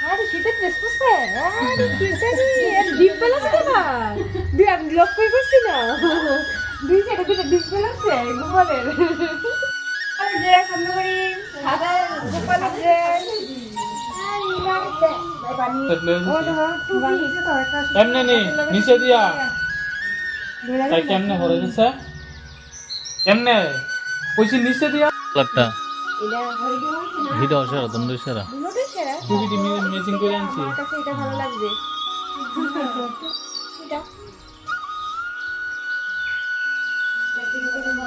আরে শীতের ড্রেস পরছে, আরে কিউটারি, এর ডিম্পল আছে না? আমি লক্ষ্যই করছি না। দুই সাইডে দুটো ডিম্পল আছে গোপালের। আর ড্রেস আমরা করি সাদা গোপালের ড্রেস। এমনি নি নিচে দিয়া তাই কেমনে হরে গেছে কেমনে কইছি নিচে দিয়া লাটটা এটা হয়ে গেছে না? ভিডিও সেরা তোমরা সেরা দুটোই সেরা। টুপিটি ম্যাচিং করে আনছি আমার কাছে এটা ভালো লাগছে। এটা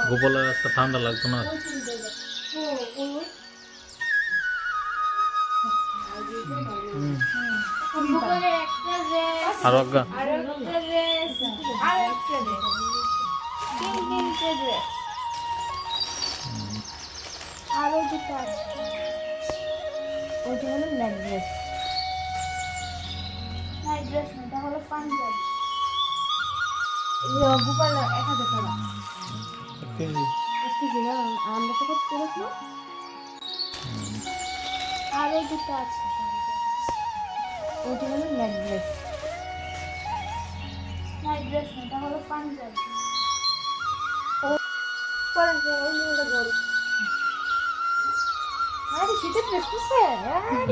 গোপালের আজকে ঠান্ডা লাগতো না গোপালের একটা ড্রেস, আর অজ্ঞা আর একটা ড্রেস, আর একটা ড্রেস, তিনটে ড্রেস, আরো দুটো আছে। ওইটা হলো নাইট ড্রেস। নাইট ড্রেস না, এটা হলো পাঞ্জাবি। গোপাল 1000 টাকা। একটু জিরা আমরা তো কত করেছিল? আরো দুটো আছে। ওইটা হলো নাইট ড্রেস। নাইট ড্রেস না, এটা হলো পাঞ্জাবি। পরেন ওই নিয়ে গরম। আরে শীতের ড্রেস পরছে,